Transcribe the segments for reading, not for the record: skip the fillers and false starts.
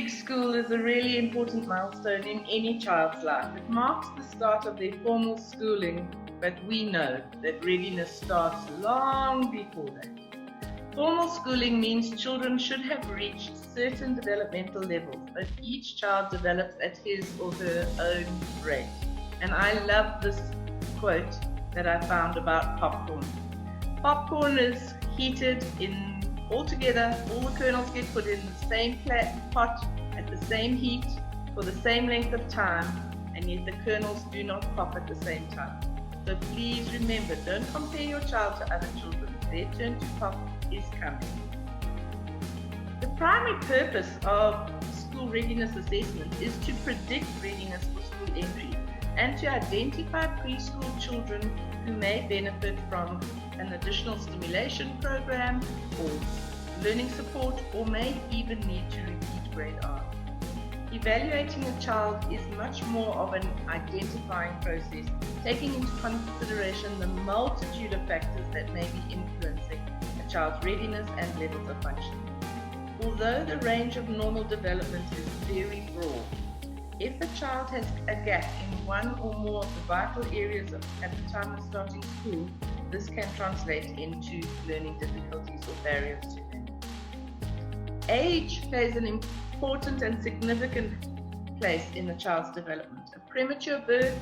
big school is a really important milestone in any child's life. It marks the start of their formal schooling, but we know that readiness starts long before that. Formal schooling means children should have reached certain developmental levels, but each child develops at his or her own rate. And I love this quote that I found about popcorn. Popcorn is heated in all together, all the kernels get put in the same pot at the same heat for the same length of time, and yet the kernels do not pop at the same time. So please remember, don't compare your child to other children. Their turn to pop is coming. The primary purpose of school readiness assessment is to predict readiness for school entry and to identify preschool children who may benefit from an additional stimulation program or learning support, or may even need to repeat grade R. Evaluating a child is much more of an identifying process, taking into consideration the multitude of factors that may be influencing a child's readiness and levels of functioning. Although the range of normal development is very broad, if a child has a gap in one or more of the vital areas at the time of starting school, this can translate into learning difficulties or barriers to learning. Age plays an important and significant place in a child's development. A premature birth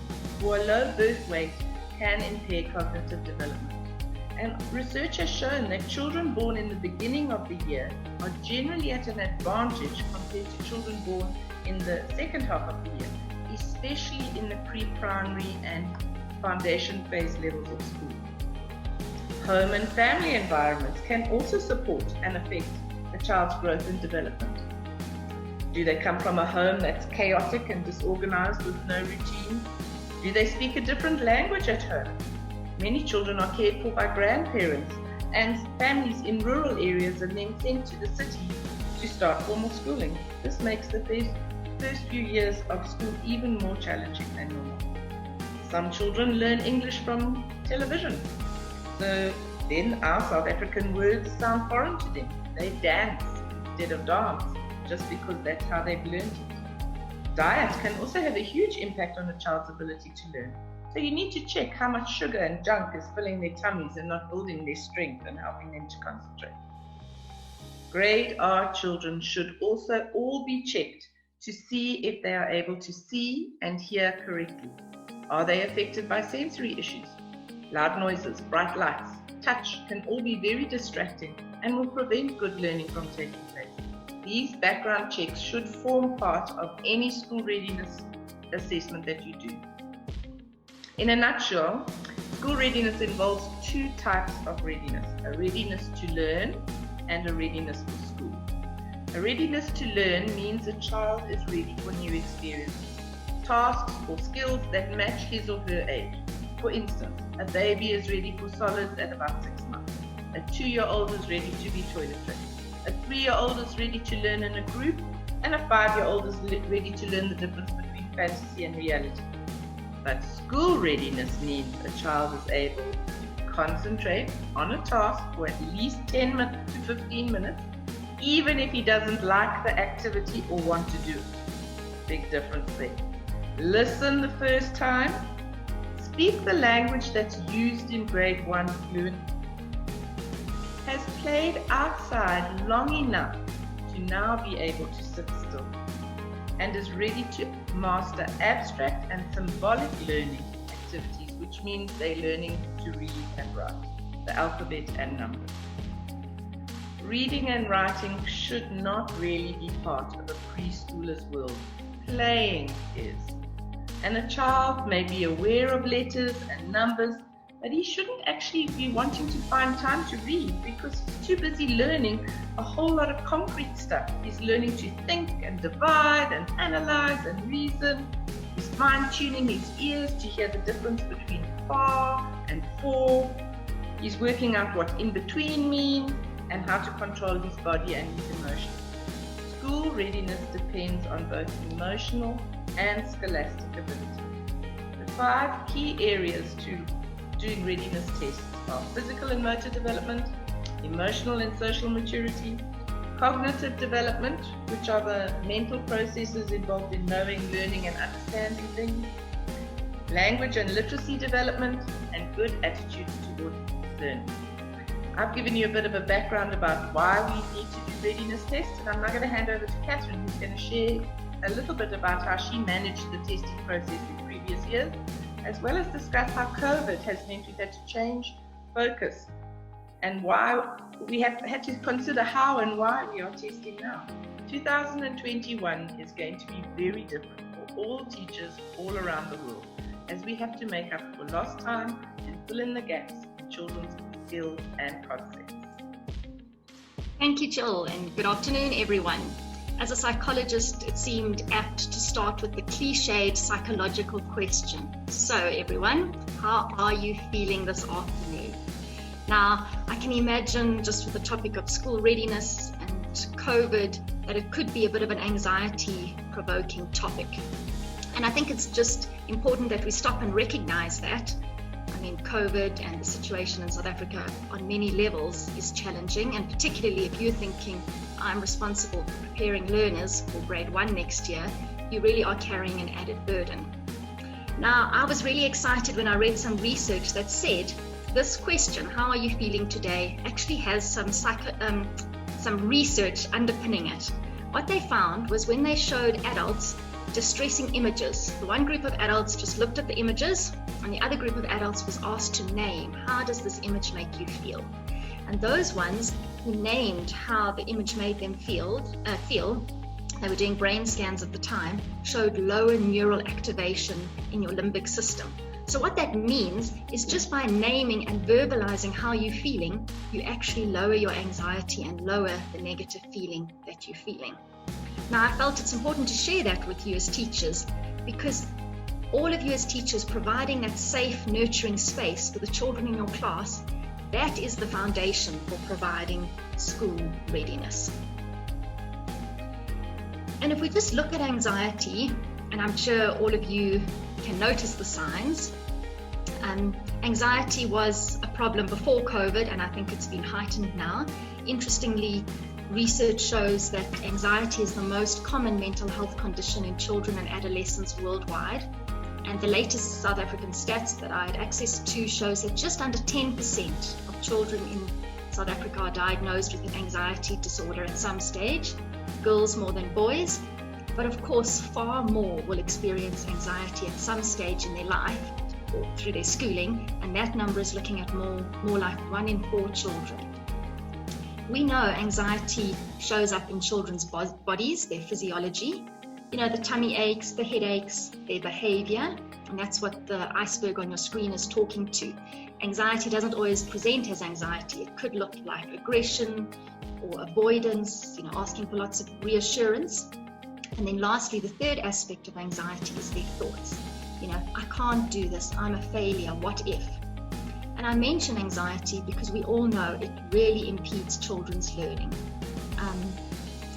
or a low birth weight can impair cognitive development. And research has shown that children born in the beginning of the year are generally at an advantage compared to children born in the second half of the year, especially in the pre-primary and foundation phase levels of school. Home and family environments can also support and affect a child's growth and development. Do they come from a home that's chaotic and disorganized with no routine? Do they speak a different language at home? Many children are cared for by grandparents, and families in rural areas are then sent to the city to start formal schooling. This makes the first few years of school even more challenging than normal. Some children learn English from television, so then our South African words sound foreign to them. They dance instead of dance, just because that's how they've learned it. Diet can also have a huge impact on a child's ability to learn. So you need to check how much sugar and junk is filling their tummies and not building their strength and helping them to concentrate. Grade R children should also all be checked to see if they are able to see and hear correctly. Are they affected by sensory issues? Loud noises, bright lights, touch can all be very distracting and will prevent good learning from taking place. These background checks should form part of any school readiness assessment that you do. In a nutshell, school readiness involves two types of readiness: a readiness to learn and a readiness for school. A readiness to learn means a child is ready for new experiences, tasks or skills that match his or her age. For instance, a baby is ready for solids at about 6 months. A 2-year-old is ready to be toilet trained. A 3-year-old is ready to learn in a group, and a 5-year-old is ready to learn the difference between fantasy and reality. But school readiness means a child is able to concentrate on a task for at least 10 to 15 minutes, even if he doesn't like the activity or want to do it. Big difference there. Listen the first time. Speak the language that's used in grade 1 fluently. Has played outside long enough to now be able to sit still, and is ready to master abstract and symbolic learning activities, which means they're learning to read and write, the alphabet and numbers. Reading and writing should not really be part of a preschooler's world. Playing is. And a child may be aware of letters and numbers, but he shouldn't actually be wanting to find time to read because he's too busy learning a whole lot of concrete stuff. He's learning to think and divide and analyze and reason. He's fine-tuning his ears to hear the difference between far and for. He's working out what in between means and how to control his body and his emotions. School readiness depends on both emotional and scholastic ability. The 5 key areas to doing readiness tests are physical and motor development, emotional and social maturity, cognitive development, which are the mental processes involved in knowing, learning and understanding things, language and literacy development, and good attitudes towards learning. I've given you a bit of a background about why we need to do readiness tests, and I'm now going to hand over to Catherine, who's going to share a little bit about how she managed the testing process in previous years, as well as discuss how COVID has meant we've had to change focus and why we have had to consider how and why we are testing now. 2021 is going to be very different for all teachers all around the world, as we have to make up for lost time and fill in the gaps in children's skills and concepts. Thank you, Jill, and good afternoon, everyone. As a psychologist, it seemed apt to start with the cliched psychological question. So, everyone, how are you feeling this afternoon? Now, I can imagine, just with the topic of school readiness and COVID, that it could be a bit of an anxiety-provoking topic. And I think it's just important that we stop and recognize that. I mean, COVID and the situation in South Africa on many levels is challenging, and particularly if you're thinking, I'm responsible for preparing learners for grade 1 next year, you really are carrying an added burden. Now, I was really excited when I read some research that said this question, how are you feeling today, actually has some research underpinning it. What they found was when they showed adults distressing images, the one group of adults just looked at the images, and the other group of adults was asked to name, how does this image make you feel? And those ones who named how the image made them feel, they were doing brain scans at the time, showed lower neural activation in your limbic system. So what that means is just by naming and verbalizing how you're feeling, you actually lower your anxiety and lower the negative feeling that you're feeling. Now, I felt it's important to share that with you as teachers, because all of you as teachers providing that safe, nurturing space for the children in your class, that is the foundation for providing school readiness. And if we just look at anxiety, and I'm sure all of you can notice the signs, anxiety was a problem before COVID, and I think it's been heightened now. Interestingly, research shows that anxiety is the most common mental health condition in children and adolescents worldwide. And the latest South African stats that I had access to shows that just under 10% of children in South Africa are diagnosed with an anxiety disorder at some stage, girls more than boys. But of course, far more will experience anxiety at some stage in their life or through their schooling, and that number is looking at more like 1 in 4 children. We know anxiety shows up in children's bodies, their physiology. You know, the tummy aches, the headaches, their behavior, and that's what the iceberg on your screen is talking to. Anxiety doesn't always present as anxiety. It could look like aggression or avoidance, asking for lots of reassurance. And then lastly, the third aspect of anxiety is their thoughts. I can't do this, I'm a failure, what if? And I mention anxiety because we all know it really impedes children's learning.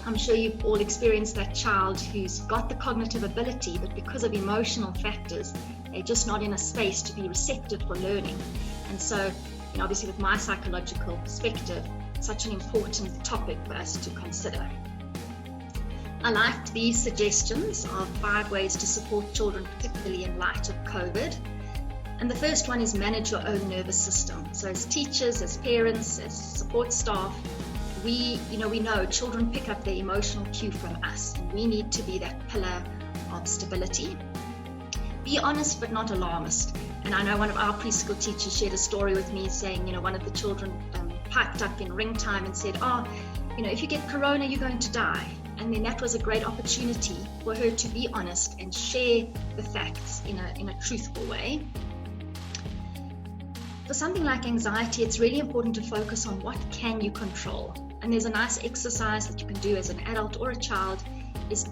I'm sure you've all experienced that child who's got the cognitive ability, but because of emotional factors, they're just not in a space to be receptive for learning. And so, obviously with my psychological perspective, it's such an important topic for us to consider. I liked these suggestions of 5 ways to support children, particularly in light of COVID. And the first one is manage your own nervous system. So as teachers, as parents, as support staff, we know children pick up their emotional cue from us, and we need to be that pillar of stability. Be honest but not alarmist. And I know one of our preschool teachers shared a story with me saying, one of the children piped up in ring time and said, if you get corona, you're going to die. And then that was a great opportunity for her to be honest and share the facts in a truthful way. For something like anxiety, it's really important to focus on what can you control. And there's a nice exercise that you can do as an adult or a child.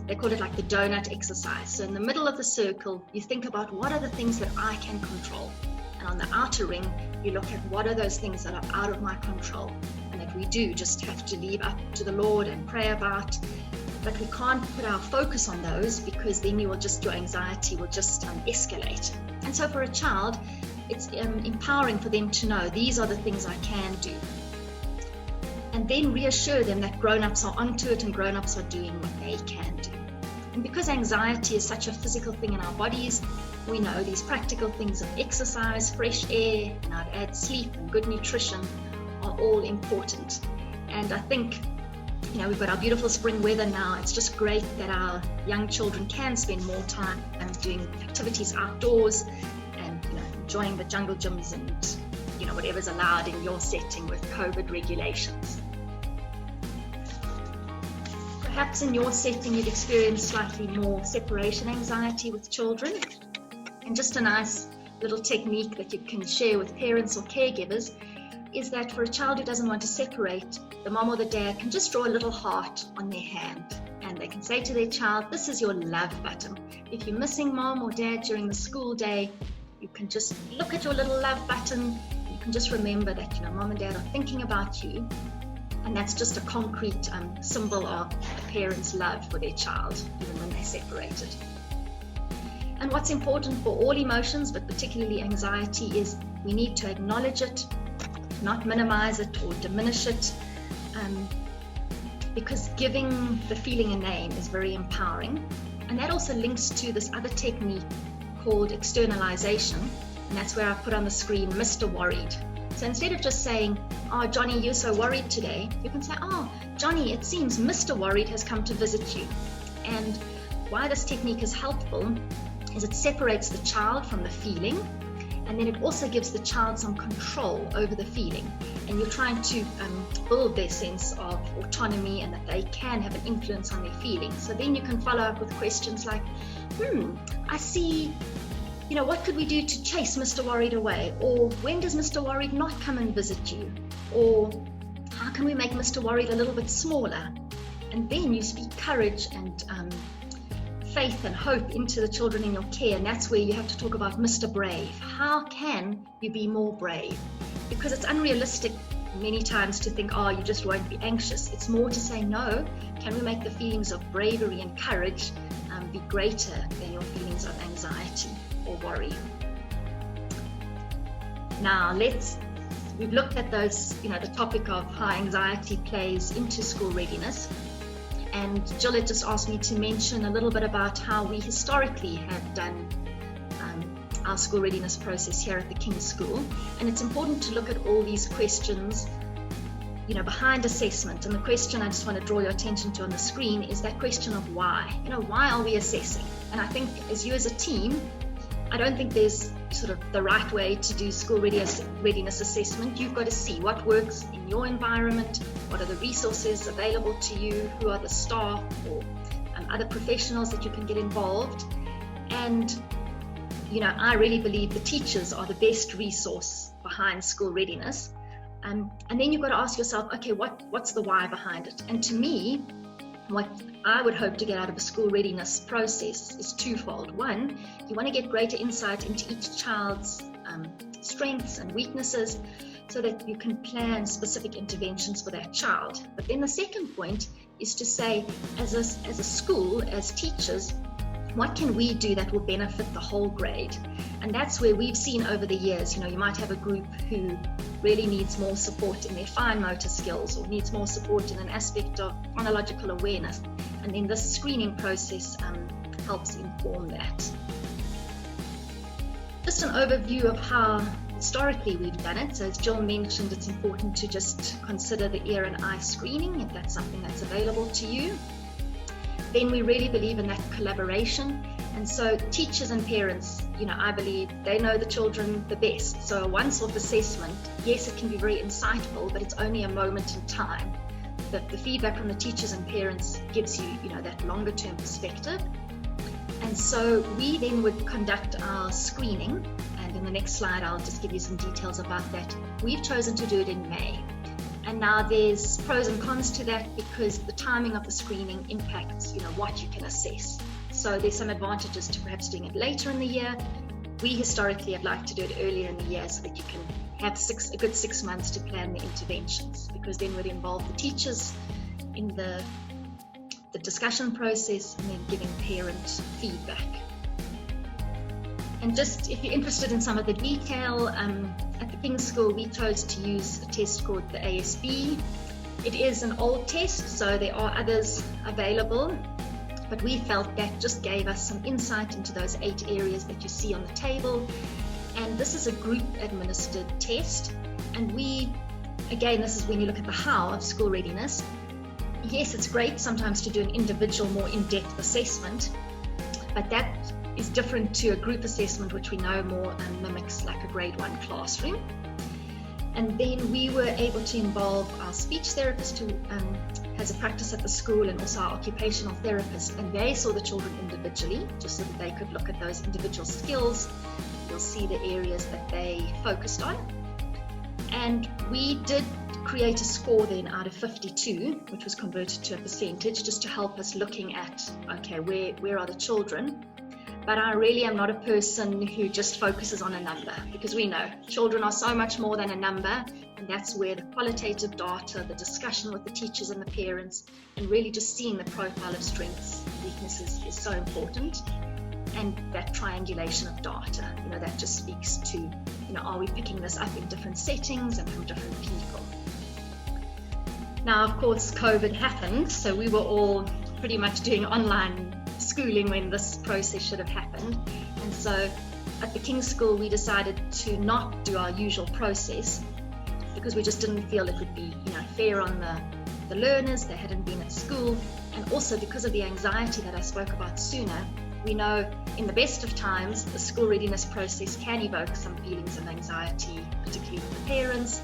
They call it like the donut exercise. So in the middle of the circle, you think about what are the things that I can control. And on the outer ring, you look at what are those things that are out of my control and that we do just have to leave up to the Lord and pray about. But we can't put our focus on those, because then your anxiety will just escalate. And so for a child, it's empowering for them to know these are the things I can do. and then reassure them that grown-ups are onto it and grown-ups are doing what they can do. And because anxiety is such a physical thing in our bodies, we know these practical things of exercise, fresh air, and I'd add sleep and good nutrition are all important. And I think, we've got our beautiful spring weather now. It's just great that our young children can spend more time doing activities outdoors and enjoying the jungle gyms and whatever's allowed in your setting with COVID regulations. Perhaps in your setting you've experienced slightly more separation anxiety with children, and just a nice little technique that you can share with parents or caregivers is that for a child who doesn't want to separate, the mom or the dad can just draw a little heart on their hand, and they can say to their child, this is your love button. If you're missing mom or dad during the school day, you can just look at your little love button. You can just remember that mom and dad are thinking about you, and that's just a concrete symbol of a parent's love for their child, even when they're separated. And what's important for all emotions, but particularly anxiety, is we need to acknowledge it, not minimize it or diminish it, because giving the feeling a name is very empowering. And that also links to this other technique called externalization, and that's where I put on the screen Mr. Worried. So instead of just saying, oh, Johnny, you're so worried today, you can say, oh, Johnny, it seems Mr. Worried has come to visit you. And why this technique is helpful is it separates the child from the feeling, and then it also gives the child some control over the feeling. And you're trying to build their sense of autonomy and that they can have an influence on their feelings. So then you can follow up with questions like, I see, what could we do to chase Mr. Worried away? Or when does Mr. Worried not come and visit you? Or how can we make Mr. Worried a little bit smaller? And then you speak courage and faith and hope into the children in your care, and that's where you have to talk about Mr. Brave. How can you be more brave? Because it's unrealistic many times to think, oh, you just won't be anxious. It's more to say, no, can we make the feelings of bravery and courage be greater than your feelings of anxiety or worry? Now we've looked at those, the topic of how anxiety plays into school readiness. And Jill had just asked me to mention a little bit about how we historically have done our school readiness process here at the King's School. And it's important to look at all these questions, behind assessment. And the question I just want to draw your attention to on the screen is that question of why. Why are we assessing? And I think as you as a team, I don't think there's sort of the right way to do school readiness assessment. You've got to see what works in your environment, what are the resources available to you, who are the staff or other professionals that you can get involved. And, I really believe the teachers are the best resource behind school readiness. And then you've got to ask yourself, okay, what's the why behind it? And to me, what I would hope to get out of a school readiness process is twofold. One, you want to get greater insight into each child's strengths and weaknesses so that you can plan specific interventions for that child. But then the second point is to say, as a school, as teachers, what can we do that will benefit the whole grade? And that's where we've seen over the years, you might have a group who really needs more support in their fine motor skills or needs more support in an aspect of chronological awareness. And then this screening process helps inform that. Just an overview of how historically we've done it. So as Jill mentioned, it's important to just consider the ear and eye screening if that's something that's available to you. Then we really believe in that collaboration. And so teachers and parents, I believe they know the children the best. So a once-off assessment, yes, it can be very insightful, but it's only a moment in time. The feedback from the teachers and parents gives you, that longer-term perspective. And so we then would conduct our screening. And in the next slide, I'll just give you some details about that. We've chosen to do it in May. And now there's pros and cons to that because the timing of the screening impacts, what you can assess. So there's some advantages to perhaps doing it later in the year. We historically have liked to do it earlier in the year so that you can have a good 6 months to plan the interventions, because then we'd involve the teachers in the discussion process and then giving parent feedback. And just if you're interested in some of the detail, at the King's School we chose to use a test called the ASB, It is an old test, so there are others available, but we felt that just gave us some insight into those 8 areas that you see on the table. And this is a group administered test, and again, this is when you look at the how of school readiness. Yes, it's great sometimes to do an individual, more in-depth assessment, but that is different to a group assessment, which we know more mimics like a grade 1 classroom. And then we were able to involve our speech therapist who has a practice at the school, and also our occupational therapist, and they saw the children individually, just so that they could look at those individual skills. You'll see the areas that they focused on. And we did create a score then out of 52, which was converted to a percentage, just to help us looking at, okay, where are the children? But I really am not a person who just focuses on a number, because we know children are so much more than a number, and that's where the qualitative data, the discussion with the teachers and the parents, and really just seeing the profile of strengths and weaknesses is so important. And that triangulation of data, that just speaks to, are we picking this up in different settings and from different people? Now, of course, COVID happened, so we were all pretty much doing online schooling when this process should have happened. And so at the King's School, we decided to not do our usual process because we just didn't feel it would be, fair on the learners. They hadn't been at school. And also because of the anxiety that I spoke about sooner, we know in the best of times, the school readiness process can evoke some feelings of anxiety, particularly with the parents,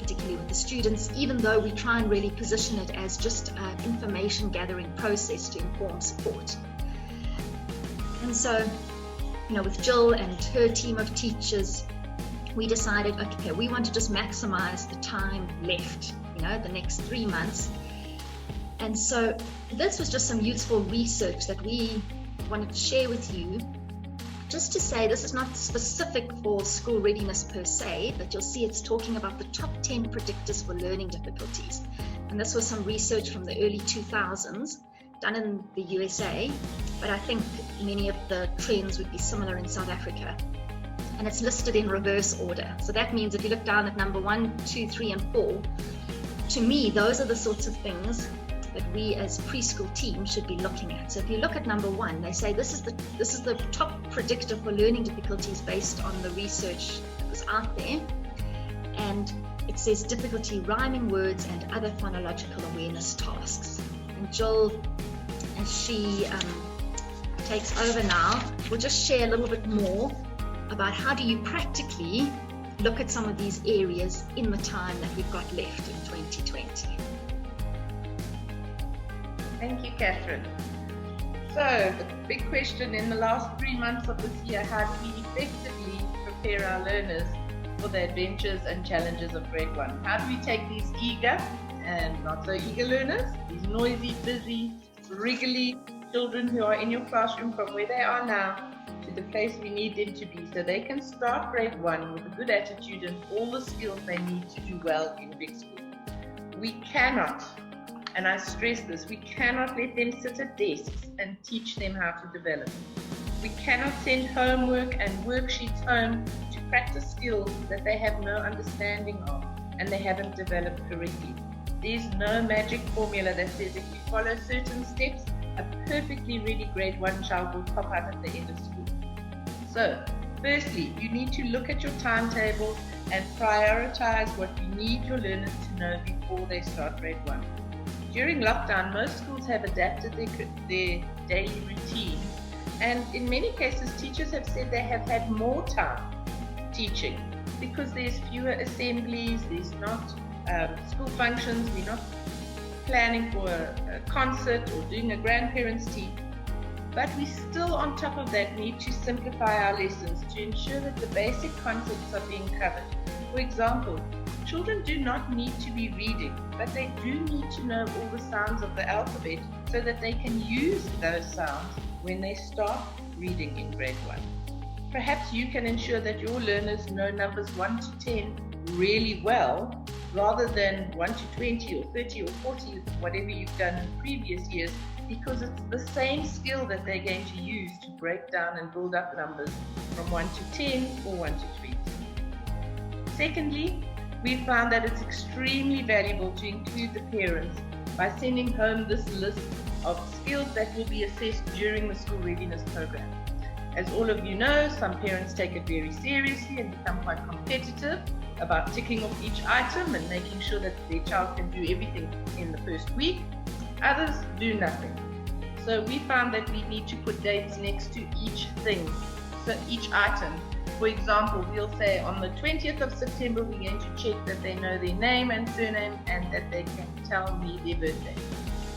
particularly with the students, even though we try and really position it as just an information gathering process to inform support. And so, with Jill and her team of teachers, we decided, okay, we want to just maximize the time left, the next 3 months. And so this was just some useful research that we wanted to share with you, just to say this is not specific for school readiness per se, but you'll see it's talking about the top 10 predictors for learning difficulties. And this was some research from the early 2000s done in the USA, but I think many of the trends would be similar in South Africa. And it's listed in reverse order. So that means if you look down at number 1, 2, 3, and 4, to me, those are the sorts of things that we as preschool team should be looking at. So if you look at number 1, they say this is the top predictor for learning difficulties based on the research that was out there. And it says difficulty rhyming words and other phonological awareness tasks. And Jill, as she takes over now, will just share a little bit more about how do you practically look at some of these areas in the time that we've got left in 2020. Thank you, Catherine. So, the big question in the last 3 months of this year, how do we effectively prepare our learners for the adventures and challenges of grade 1? How do we take these eager and not so eager learners, these noisy, busy, wriggly children who are in your classroom from where they are now to the place we need them to be, so they can start grade 1 with a good attitude and all the skills they need to do well in big school? We cannot, and I stress this, we cannot let them sit at desks and teach them how to develop. We cannot send homework and worksheets home to practice skills that they have no understanding of and they haven't developed correctly. There's no magic formula that says if you follow certain steps, a perfectly ready grade 1 child will pop out at the end of school. So, firstly, you need to look at your timetable and prioritize what you need your learners to know before they start grade 1. During lockdown, most schools have adapted their daily routine, and in many cases, teachers have said they have had more time teaching because there's fewer assemblies, there's not school functions, we're not planning for a concert or doing a grandparents' tea. But we still, on top of that, need to simplify our lessons to ensure that the basic concepts are being covered. For example, children do not need to be reading, but they do need to know all the sounds of the alphabet so that they can use those sounds when they start reading in grade 1. Perhaps you can ensure that your learners know numbers 1 to 10 really well, rather than 1 to 20 or 30 or 40, whatever you've done in previous years, because it's the same skill that they're going to use to break down and build up numbers from 1 to 10 or 1 to 20. Secondly, we found that it's extremely valuable to include the parents by sending home this list of skills that will be assessed during the school readiness program. As all of you know, some parents take it very seriously and become quite competitive about ticking off each item and making sure that their child can do everything in the first week. Others do nothing. So we found that we need to put dates next to each thing, so each item. For example, we'll say on the 20th of September, we're going to check that they know their name and surname and that they can tell me their birthday.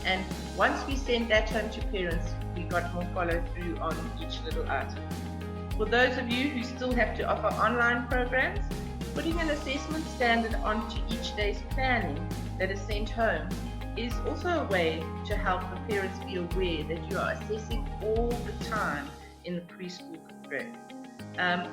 And once we sent that home to parents, we got more follow through on each little item. For those of you who still have to offer online programs, putting an assessment standard onto each day's planning that is sent home is also a way to help the parents be aware that you are assessing all the time in the preschool grade.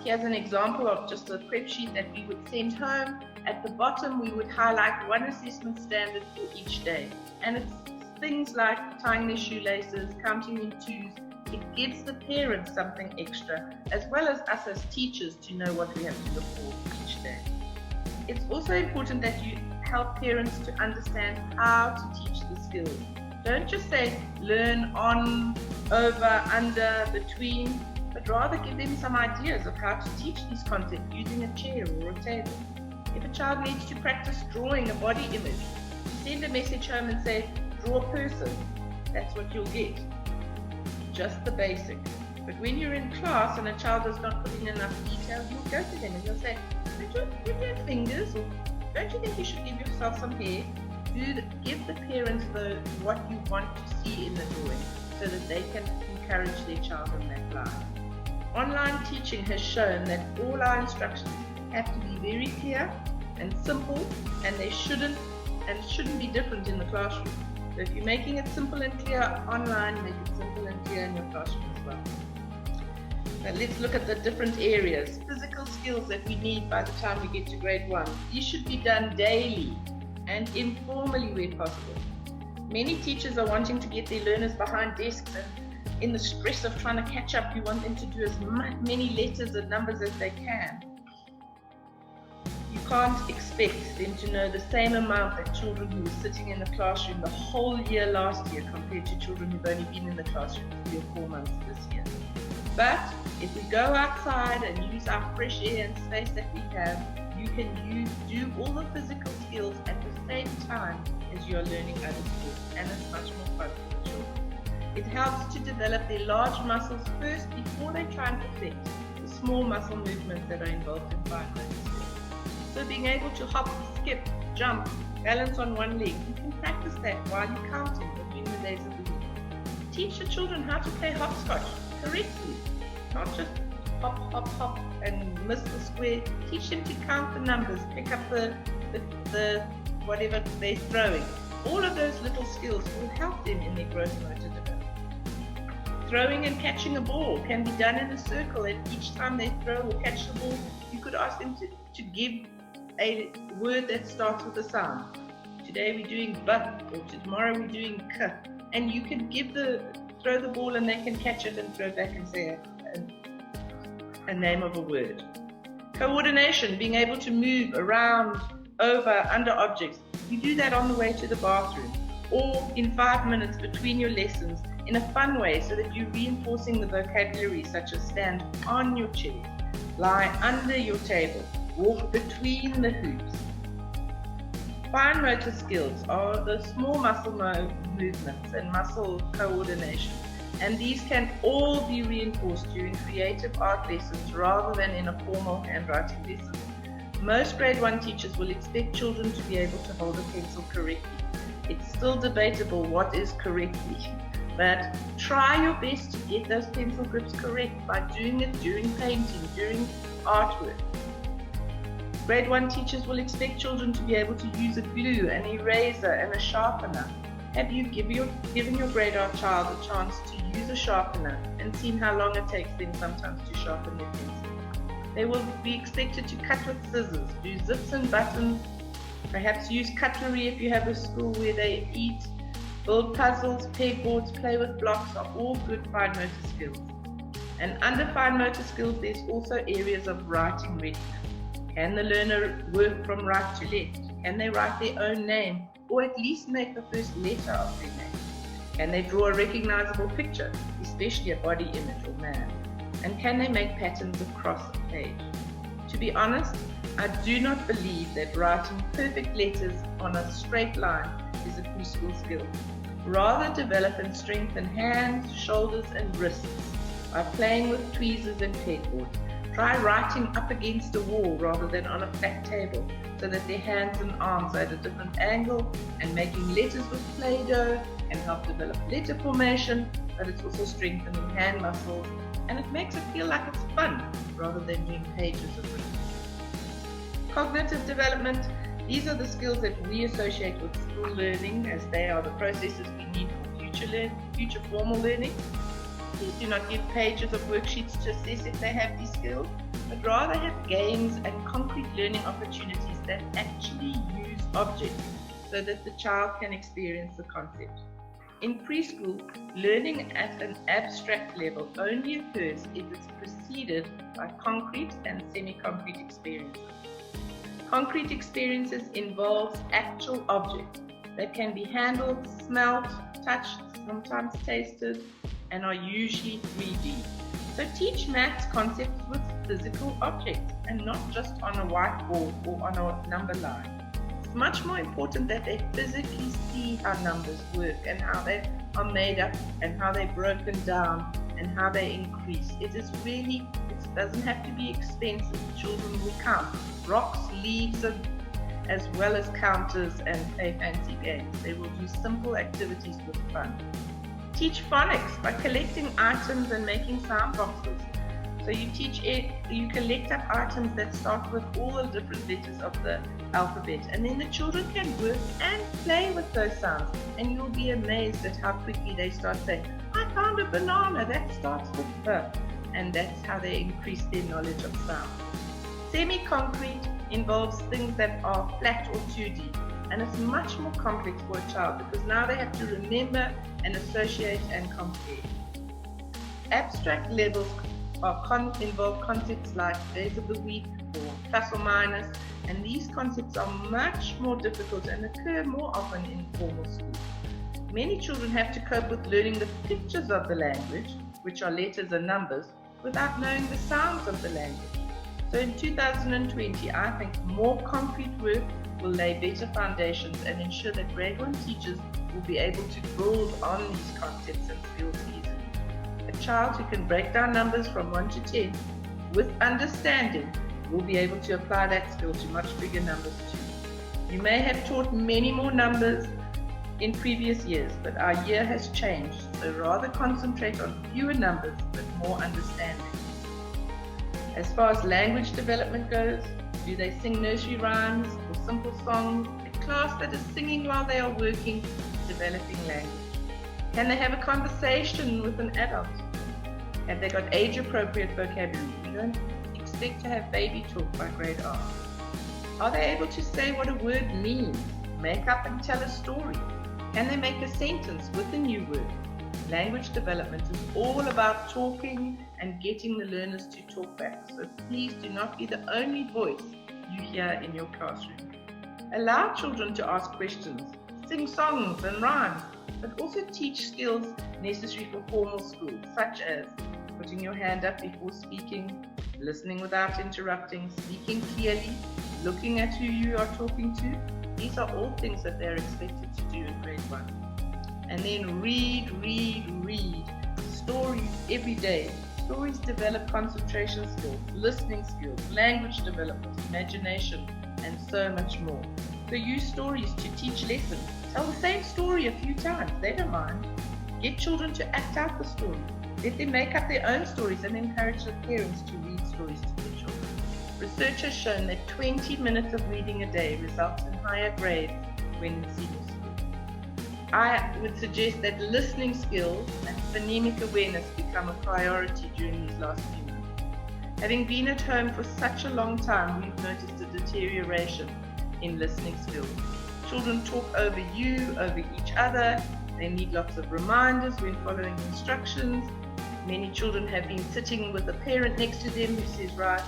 Here's an example of just a prep sheet that we would send home. At the bottom, we would highlight one assessment standard for each day. And it's things like tying their shoelaces, counting in twos. It gives the parents something extra, as well as us as teachers to know what we have to look for each day. It's also important that you help parents to understand how to teach the skills. Don't just say learn on, over, under, between, but rather give them some ideas of how to teach this content using a chair or a table. If a child needs to practice drawing a body image, send a message home and say, draw a person. That's what you'll get. Just the basic. But when you're in class and a child does not put in enough detail, you'll go to them and you'll say, don't you have fingers? Or don't you think you should give yourself some hair? Give the parents what you want to see in the drawing so that they can encourage their child in that line. Online teaching has shown that all our instructions have to be very clear and simple, and they shouldn't be different in the classroom. So if you're making it simple and clear online, make it simple and clear in your classroom as well. Now let's look at the different areas. Physical skills that we need by the time we get to grade 1. These should be done daily and informally where possible. Many teachers are wanting to get their learners behind desks, and in the stress of trying to catch up, you want them to do as many letters and numbers as they can. You can't expect them to know the same amount that children who were sitting in the classroom the whole year last year compared to children who've only been in the classroom 3 or 4 months this year. But if we go outside and use our fresh air and space that we have, you can do all the physical skills at the same time as you're learning other skills, and it's much more fun for the children. It helps to develop their large muscles first before they try and perfect the small muscle movements that are involved in fine motor skills. So being able to hop, skip, jump, balance on one leg, you can practice that while you're counting between the days of the week. Teach the children how to play hopscotch correctly, not just hop, hop, hop and miss the square. Teach them to count the numbers, pick up the whatever they're throwing. All of those little skills will help them in their growth motor development. Throwing and catching a ball can be done in a circle, and each time they throw or catch the ball, you could ask them to give a word that starts with a sound. Today we're doing but, or tomorrow we're doing k, and you can throw the ball and they can catch it and throw back and say a name of a word. Coordination, being able to move around, over, under objects. You do that on the way to the bathroom or in 5 minutes between your lessons in a fun way so that you're reinforcing the vocabulary, such as stand on your chair, lie under your table, walk between the hoops. Fine motor skills are the small muscle movements and muscle coordination, and these can all be reinforced during creative art lessons rather than in a formal handwriting lesson. Most grade 1 teachers will expect children to be able to hold a pencil correctly. It's still debatable what is correctly, but try your best to get those pencil grips correct by doing it during painting, during artwork. Grade 1 teachers will expect children to be able to use a glue, an eraser, and a sharpener. Have you given your grade R child a chance to use a sharpener and seen how long it takes them sometimes to sharpen their pencil? They will be expected to cut with scissors, do zips and buttons, perhaps use cutlery if you have a school where they eat, build puzzles, pegboards, play with blocks are all good fine motor skills. And under fine motor skills, there's also areas of writing readiness. Can the learner work from right to left? Can they write their own name, or at least make the first letter of their name? Can they draw a recognizable picture, especially a body image or man? And can they make patterns across a page? To be honest, I do not believe that writing perfect letters on a straight line is a preschool skill. Rather, develop and strengthen hands, shoulders, and wrists by playing with tweezers and pegboard. Try writing up against a wall rather than on a flat table, so that their hands and arms are at a different angle, and making letters with Play-Doh can help develop letter formation, but it's also strengthening hand muscles, and it makes it feel like it's fun rather than doing pages of writing. Cognitive development. These are the skills that we associate with school learning, as they are the processes we need for future formal learning. Please do not give pages of worksheets to assess if they have these skills, but rather have games and concrete learning opportunities that actually use objects so that the child can experience the concept. In preschool, learning at an abstract level only occurs if it's preceded by concrete and semi-concrete experiences. Concrete experiences involve actual objects that can be handled, smelt, touched, sometimes tasted, and are usually 3D. So teach maths concepts with physical objects and not just on a whiteboard or on a number line. It's much more important that they physically see how numbers work and how they are made up and how they're broken down and how they increase. It doesn't have to be expensive. Children will count rocks, leaves, as well as counters and play fancy games. They will do simple activities with fun. Teach phonics by collecting items and making sound boxes. So you collect up items that start with all the different letters of the alphabet, and then the children can work and play with those sounds, and you'll be amazed at how quickly they start saying, I found a banana that starts with B, and that's how they increase their knowledge of sound. Semi-concrete involves things that are flat or 2D, and it's much more complex for a child because now they have to remember and associate and compare. Abstract levels involve concepts like days of the week or plus or minus, and these concepts are much more difficult and occur more often in formal school. Many children have to cope with learning the pictures of the language, which are letters and numbers, without knowing the sounds of the language. So in 2020, I think more concrete work will lay better foundations and ensure that grade 1 teachers will be able to build on these concepts and skills easily. A child who can break down numbers from 1 to 10 with understanding will be able to apply that skill to much bigger numbers too. You may have taught many more numbers in previous years, but our year has changed, so rather concentrate on fewer numbers but more understanding. As far as language development goes, do they sing nursery rhymes or simple songs? A class that is singing while they are working, developing language. Can they have a conversation with an adult? Have they got age-appropriate vocabulary? We don't expect to have baby talk by grade R. Are they able to say what a word means? Make up and tell a story? Can they make a sentence with a new word? Language development is all about talking and getting the learners to talk back. So please do not be the only voice you hear in your classroom. Allow children to ask questions, sing songs and rhymes, but also teach skills necessary for formal school, such as putting your hand up before speaking, listening without interrupting, speaking clearly, looking at who you are talking to. These are all things that they're expected to do in grade 1. And then read stories every day. Stories develop concentration skills, listening skills, language development, imagination, and so much more. So use stories to teach lessons. Tell the same story a few times, they don't mind. Get children to act out the story. Let them make up their own stories and encourage the parents to read stories to their children. Research has shown that 20 minutes of reading a day results in higher grades when in senior school. I would suggest that listening skills and phonemic awareness become a priority during these last few months. Having been at home for such a long time, we've noticed a deterioration in listening skills. Children talk over each other. They need lots of reminders when following instructions. Many children have been sitting with a parent next to them who says right,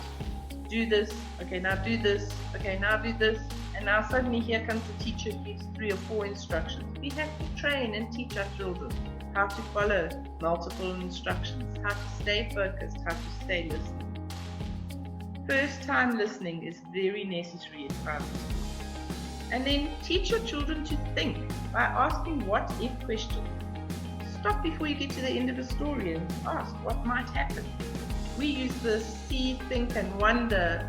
do this, okay, now do this, okay, now do this, and now suddenly here comes the teacher who gives 3 or 4 instructions. We have to train and teach our children how to follow multiple instructions, how to stay focused, how to stay listening. First time listening is very necessary in primary school. And then teach your children to think by asking what if questions. Stop before you get to the end of a story and ask what might happen. We use the see, think and wonder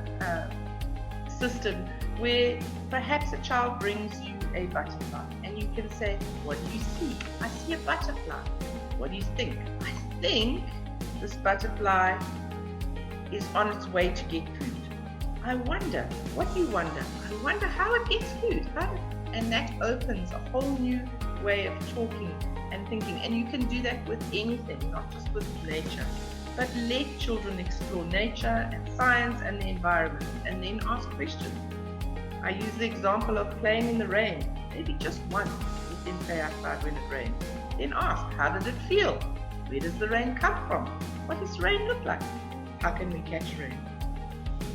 system where perhaps a child brings you a butterfly and you can say, what do you see? I see a butterfly. What do you think? I think this butterfly is on its way to get food. I wonder. What do you wonder? I wonder how it gets food. And that opens a whole new way of talking and thinking. And you can do that with anything, not just with nature. But let children explore nature and science and the environment and then ask questions. I use the example of playing in the rain. Maybe just once you can play outside when it rains. Then ask, how does it feel? Where does the rain come from? What does rain look like? How can we catch rain?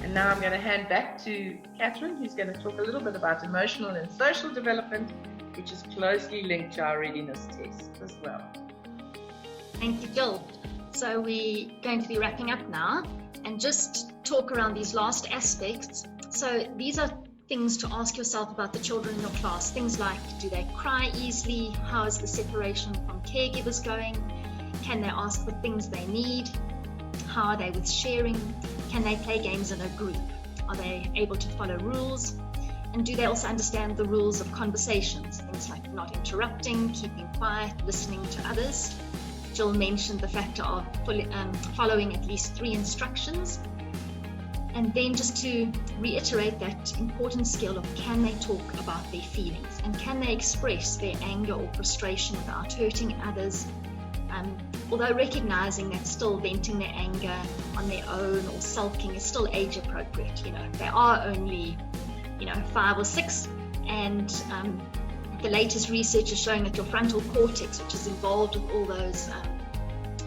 And now I'm going to hand back to Catherine, who's going to talk a little bit about emotional and social development, which is closely linked to our readiness test as well. Thank you, Jill. So we're going to be wrapping up now and just talk around these last aspects. So these are things to ask yourself about the children in your class. Things like, do they cry easily? How is the separation from caregivers going? Can they ask for things they need? How are they with sharing? Can they play games in a group? Are they able to follow rules? And do they also understand the rules of conversations? Things like not interrupting, keeping quiet, listening to others. Jill mentioned the factor of following at least 3 instructions. And then just to reiterate that important skill of, can they talk about their feelings? And can they express their anger or frustration without hurting others? Although recognizing that still venting their anger on their own or sulking is still age appropriate. They are only 5 or 6, and the latest research is showing that your frontal cortex, which is involved with all those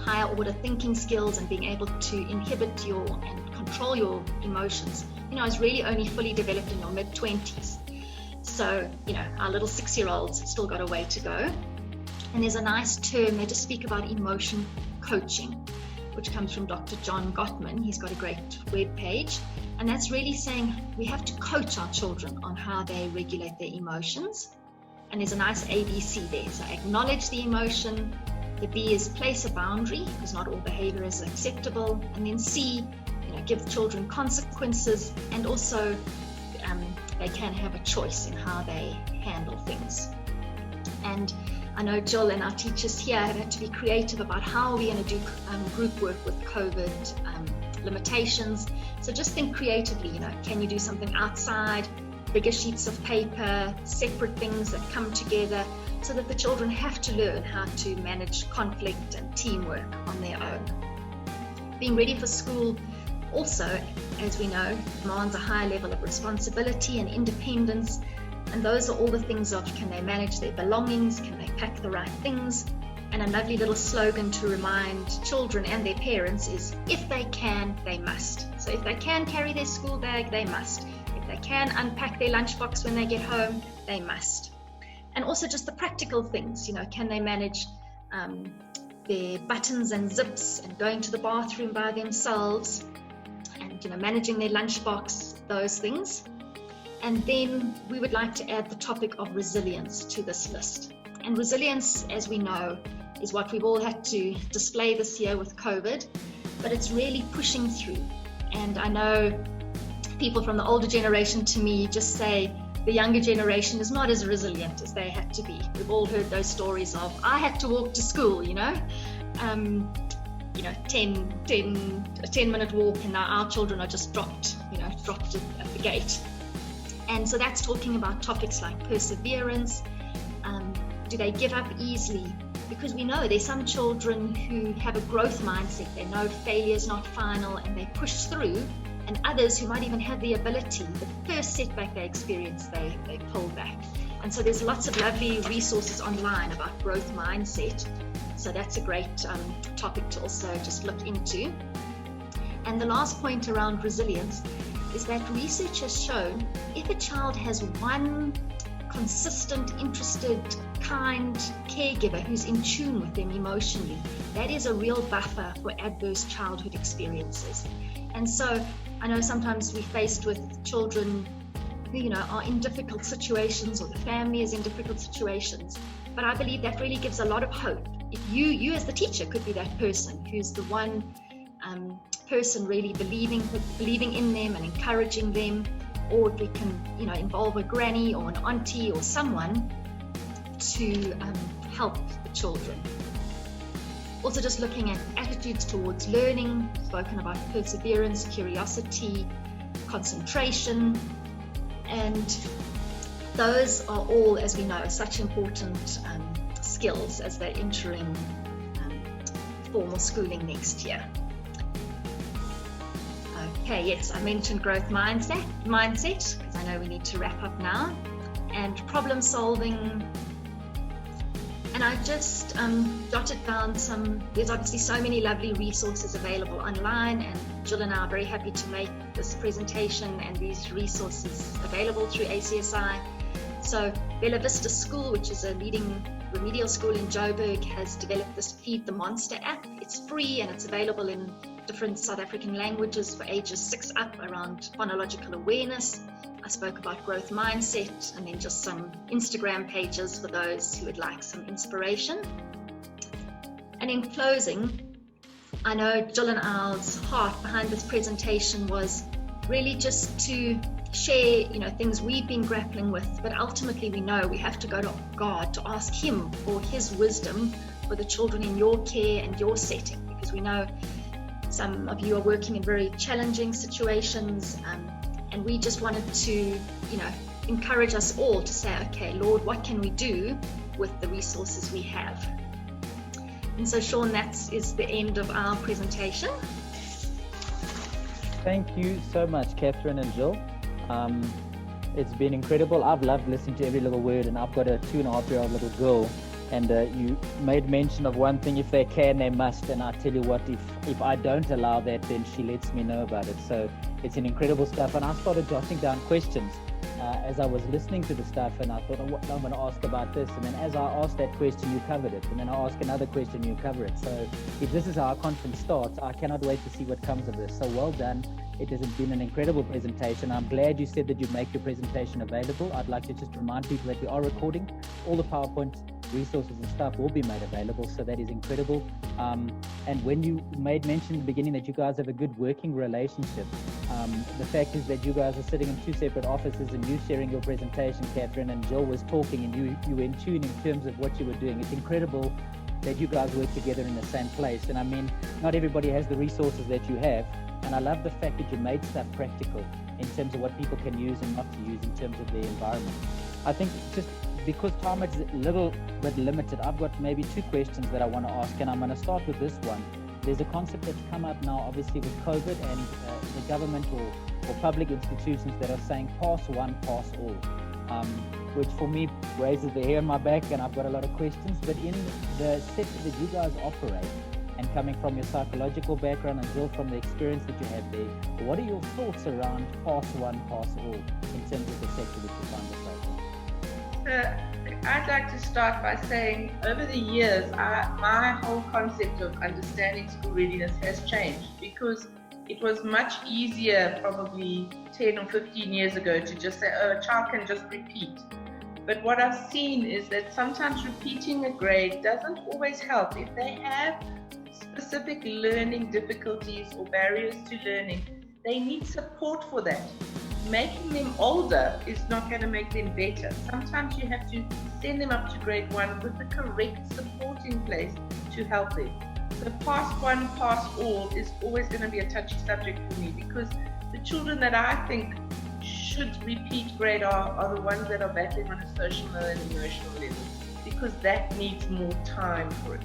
higher order thinking skills and being able to inhibit and control your emotions, is really only fully developed in your mid-20s. So, our little 6-year-olds still got a way to go. And there's a nice term, they just speak about emotion coaching, which comes from Dr. John Gottman. He's got a great web page. And that's really saying we have to coach our children on how they regulate their emotions. And there's a nice ABC there. So acknowledge the emotion. The B is place a boundary, because not all behavior is acceptable. And then C, give children consequences, and also they can have a choice in how they handle things. And I know Jill and our teachers here have had to be creative about how we're going to do group work with COVID limitations. So just think creatively, can you do something outside, bigger sheets of paper, separate things that come together, so that the children have to learn how to manage conflict and teamwork on their own. Being ready for school also, as we know, demands a high level of responsibility and independence. And those are all the things of, can they manage their belongings? Can they pack the right things? And a lovely little slogan to remind children and their parents is, if they can, they must. So if they can carry their school bag, they must. If they can unpack their lunchbox when they get home, they must. And also just the practical things, can they manage their buttons and zips and going to the bathroom by themselves and, managing their lunchbox, those things. And then we would like to add the topic of resilience to this list. And resilience, as we know, is what we've all had to display this year with COVID, but it's really pushing through. And I know people from the older generation to me just say the younger generation is not as resilient as they had to be. We've all heard those stories of, I had to walk to school, a 10-minute walk, and now our children are just dropped at the gate. And so that's talking about topics like perseverance. Do they give up easily? Because we know there's some children who have a growth mindset. They know failure is not final and they push through. And others who might even have the ability, the first setback they experience, they pull back. And so there's lots of lovely resources online about growth mindset. So that's a great topic to also just look into. And the last point around resilience is that research has shown if a child has one consistent, interested, kind caregiver who's in tune with them emotionally, that is a real buffer for adverse childhood experiences. And so I know sometimes we're faced with children who, are in difficult situations, or the family is in difficult situations. But I believe that really gives a lot of hope. If you as the teacher could be that person who's the one person really believing in them and encouraging them, or if we can, involve a granny or an auntie or someone to help the children. Also, just looking at attitudes towards learning, spoken about perseverance, curiosity, concentration, and those are all, as we know, such important skills as they're entering formal schooling next year. Okay, yes, I mentioned growth mindset, because I know we need to wrap up now, and problem solving. And I just jotted down there's obviously so many lovely resources available online, and Jill and I are very happy to make this presentation and these resources available through ACSI. So Bella Vista School, which is a leading remedial school in Joburg, has developed this Feed the Monster app. It's free and it's available in different South African languages for ages 6 up around phonological awareness. I spoke about growth mindset, and then just some Instagram pages for those who would like some inspiration. And in closing, I know Jill and Al's heart behind this presentation was really just to share, things we've been grappling with, but ultimately we know we have to go to God to ask Him for His wisdom for the children in your care and your setting, because we know some of you are working in very challenging situations, and we just wanted to, encourage us all to say, okay, Lord, what can we do with the resources we have? And so, Sean, that is the end of our presentation. Thank you so much, Catherine and Jill. It's been incredible. I've loved listening to every little word, and I've got a 2.5-year-old little girl, and you made mention of one thing: if they can, they must. And I tell you what, if I don't allow that, then she lets me know about it. So it's an incredible stuff. And I started jotting down questions as I was listening to the stuff, and I thought, oh, I'm going to ask about this. And then as I asked that question, you covered it. And then I ask another question, you cover it. So if this is how our conference starts, I cannot wait to see what comes of this. So well done. It has been an incredible presentation. I'm glad you said that you'd make your presentation available. I'd like to just remind people that we are recording. All the PowerPoint resources and stuff will be made available, so that is incredible. And when you made mention in the beginning that you guys have a good working relationship, the fact is that you guys are sitting in 2 separate offices, and you sharing your presentation, Catherine, and Jill was talking, and you were in tune in terms of what you were doing. It's incredible that you guys work together in the same place. And I mean, not everybody has the resources that you have. And I love the fact that you made stuff practical in terms of what people can use and not to use in terms of their environment. I think just because time is a little bit limited, I've got maybe 2 questions that I want to ask, and I'm going to start with this one. There's a concept that's come up now, obviously, with COVID, and the government or public institutions that are saying pass one, pass all, which for me raises the hair on my back, and I've got a lot of questions. But in the sector that you guys operate, and coming from your psychological background, and Jill, from the experience that you have there, what are your thoughts around pass one, pass all in terms of the sector that you find yourself in? I'd like to start by saying, over the years, my whole concept of understanding school readiness has changed, because it was much easier probably 10 or 15 years ago to just say, oh, a child can just repeat. But what I've seen is that sometimes repeating a grade doesn't always help. If they have specific learning difficulties or barriers to learning, they need support for that. Making them older is not going to make them better. Sometimes you have to send them up to grade 1 with the correct support in place to help them. So pass one, pass all is always going to be a touchy subject for me, because the children that I think should repeat grade are the ones that are battling on a social and emotional level, because that needs more time for it.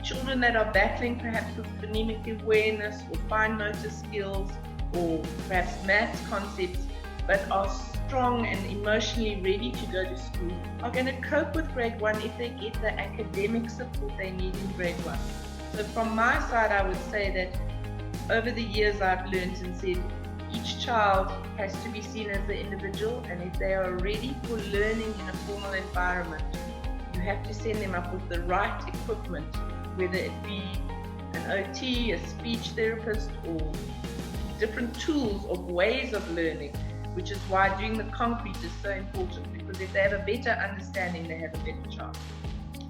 Children that are battling perhaps with phonemic awareness or fine motor skills or perhaps maths concepts, but are strong and emotionally ready to go to school, are going to cope with grade 1 if they get the academic support they need in grade 1. So from my side, I would say that over the years I've learned and said each child has to be seen as an individual, and if they are ready for learning in a formal environment, you have to send them up with the right equipment, whether it be an OT, a speech therapist, or different tools or ways of learning, which is why doing the concrete is so important, because if they have a better understanding, they have a better chance.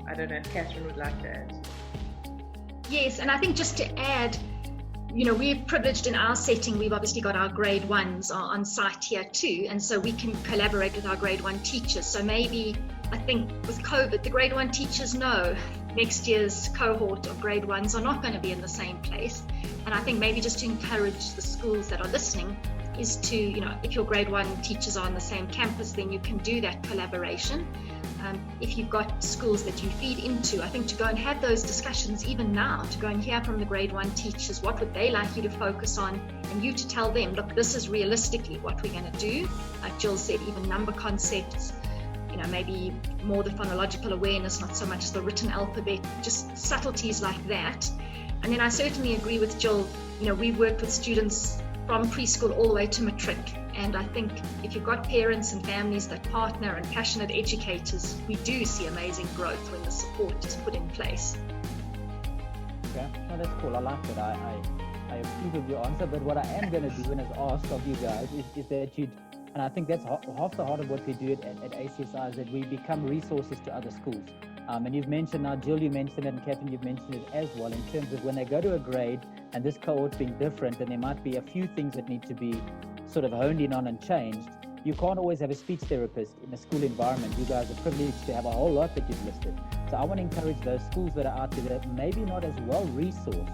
I don't know if Catherine would like to add. Yes, and I think just to add, we're privileged in our setting. We've obviously got our grade ones on site here too, and so we can collaborate with our grade one teachers. So maybe, I think with COVID, the grade one teachers know next year's cohort of grade ones are not going to be in the same place. And I think maybe just to encourage the schools that are listening is to, if your grade one teachers are on the same campus, then you can do that collaboration. If you've got schools that you feed into, I think to go and have those discussions even now, to go and hear from the grade one teachers, what would they like you to focus on, and you to tell them, look, this is realistically what we're going to do. Like Jill said, even number concepts, maybe more the phonological awareness, not so much the written alphabet, just subtleties like that. And then I certainly agree with Jill, we've worked with students from preschool all the way to MATURIT. And I think if you've got parents and families that partner and passionate educators, we do see amazing growth when the support is put in place. Okay, no, that's cool. I like it. I approve of your answer. But what I am going to do and is ask of you guys is that you'd, and I think that's half the heart of what we do at ACSI, is that we become resources to other schools. And you've mentioned now, Jill, you mentioned it, and Catherine, you've mentioned it as well, in terms of when they go to a grade and this cohort being different, and there might be a few things that need to be sort of honed in on and changed. You can't always have a speech therapist in a school environment. You guys are privileged to have a whole lot that you've listed. So I want to encourage those schools that are out there that are maybe not as well resourced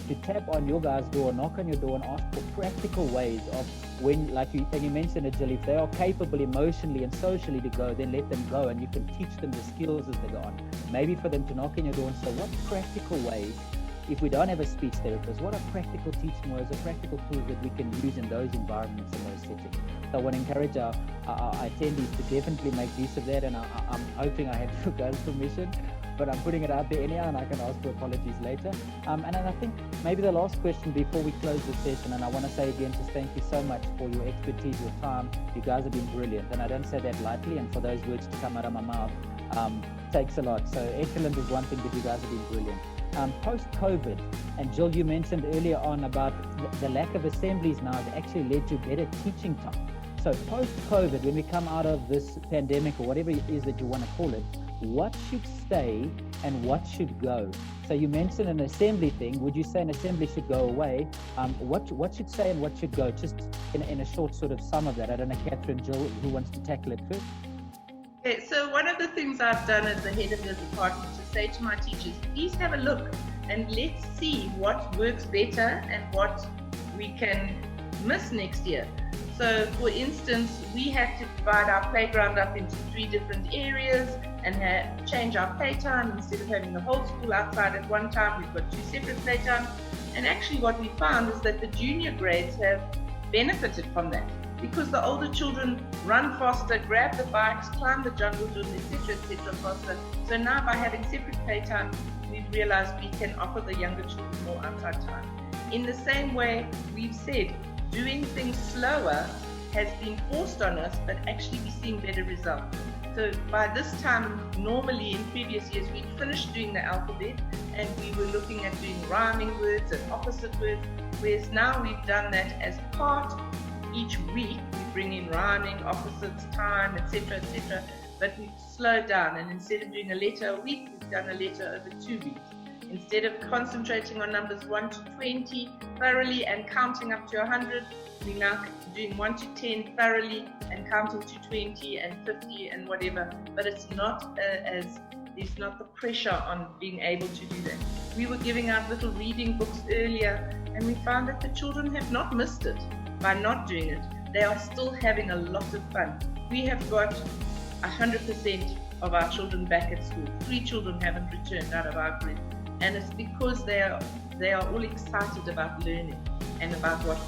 to tap on your guys' door, knock on your door, and ask for practical ways of when, like you mentioned it, Jill, if they are capable emotionally and socially to go, then let them go, and you can teach them the skills as they go on. Maybe for them to knock on your door and say, what practical ways, if we don't have a speech therapist, what are practical teaching ways or practical tools that we can use in those environments and those settings? So I want to encourage our attendees to definitely make use of that, and I'm hoping I have your guys' permission, but I'm putting it out there anyhow, and I can ask for apologies later. And then I think maybe the last question before we close the session, and I want to say again, just thank you so much for your expertise, your time. You guys have been brilliant, and I don't say that lightly, and for those words to come out of my mouth, takes a lot. So excellent is one thing, but you guys have been brilliant. Post-COVID, and Jill, you mentioned earlier on about the lack of assemblies now has actually led to better teaching time. So post-COVID, when we come out of this pandemic or whatever it is that you want to call it, what should stay and what should go? So you mentioned an assembly thing. Would you say an assembly should go away? What should stay and what should go? Just in a short sort of sum of that. I don't know, Catherine, Jill, who wants to tackle it first? Okay, so one of the things I've done as the head of the department is to say to my teachers, please have a look and let's see what works better and what we can miss next year. So for instance, we had to divide our playground up into 3 different areas and change our playtime. Instead of having the whole school outside at one time, we've got 2 separate playtimes. And actually what we found is that the junior grades have benefited from that, because the older children run faster, grab the bikes, climb the jungle gym, etc., faster. So now by having separate playtime, we've realized we can offer the younger children more outside time. In the same way, we've said doing things slower has been forced on us, but actually we're seeing better results. So by this time, normally in previous years, we'd finished doing the alphabet and we were looking at doing rhyming words and opposite words, whereas now we've done that as part. Each week we bring in rhyming, opposites, time, etc., but we've slowed down, and instead of doing a letter a week, we've done a letter over 2 weeks. Instead of concentrating on numbers 1 to 20 thoroughly and counting up to 100, we're now doing 1 to 10 thoroughly and counting to 20 and 50 and whatever. But it's not there's not the pressure on being able to do that. We were giving out little reading books earlier, and we found that the children have not missed it by not doing it. They are still having a lot of fun. We have got 100% of our children back at school. 3 children haven't returned out of our group. And it's because they are all excited about learning and about what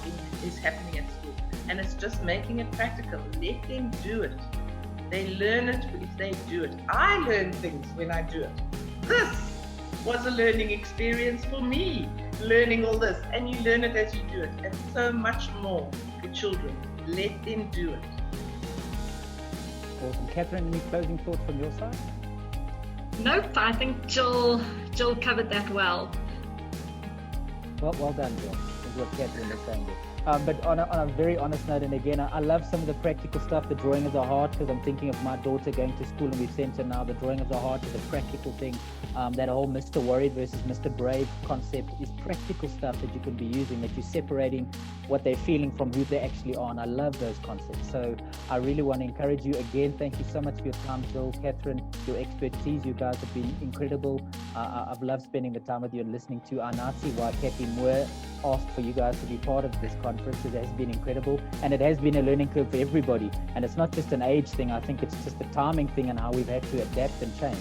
is happening at school. And it's just making it practical. Let them do it. They learn it if they do it. I learn things when I do it. This was a learning experience for me. learning all this, and you learn it as you do it, and so much more for children. Let them do it. Awesome. Catherine, any closing thoughts from your side? Nope, I think Jill covered that well. Well done, Jill, is what Catherine was saying there. But on a very honest note, and again, I love some of the practical stuff, the drawing of the heart, because I'm thinking of my daughter going to school, and we've sent her now. The drawing of the heart is a practical thing. That whole Mr. Worried versus Mr. Brave concept is practical stuff that you can be using, that you're separating what they're feeling from who they actually are. And I love those concepts. So I really want to encourage you again. Thank you so much for your time, Jill, Catherine, your expertise. You guys have been incredible. I've loved spending the time with you and listening to. I now see why Kathy Moore asked for you guys to be part of this conference. It has been incredible, and it has been a learning curve for everybody. And it's not just an age thing. I think it's just a timing thing and how we've had to adapt and change.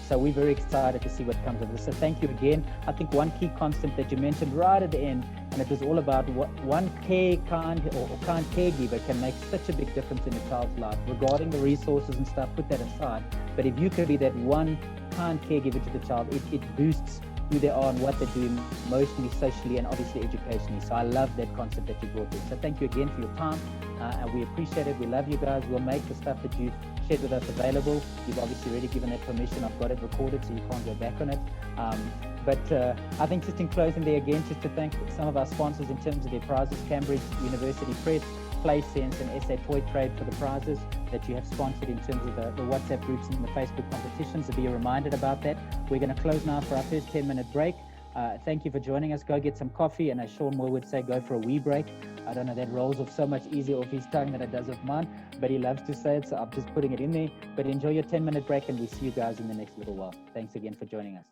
So we're very excited to see what comes of this. So thank you again. I think one key concept that you mentioned right at the end, and it was all about what one kind caregiver can make such a big difference in a child's life. Regarding the resources and stuff, put that aside. But if you could be that one kind caregiver to the child, it boosts who they are and what they're doing emotionally, socially, and obviously educationally. So I love that concept that you brought in. So thank you again for your time, and we appreciate it. We love you guys. We'll make the stuff that you've shared with us available. You've obviously already given that permission. I've got it recorded, so you can't go back on it. But I think just in closing there again, just to thank some of our sponsors in terms of their prizes, Cambridge University Press, PlaySense, and SA Toy Trade for the prizes that you have sponsored in terms of the WhatsApp groups and the Facebook competitions. So be reminded about that. We're going to close now for our first 10-minute break. Thank you for joining us. Go get some coffee, and as Sean Moore would say, go for a wee break. I don't know, that rolls off so much easier off his tongue than it does off mine, but he loves to say it, so I'm just putting it in there. But enjoy your 10-minute break, and we'll see you guys in the next little while. Thanks again for joining us.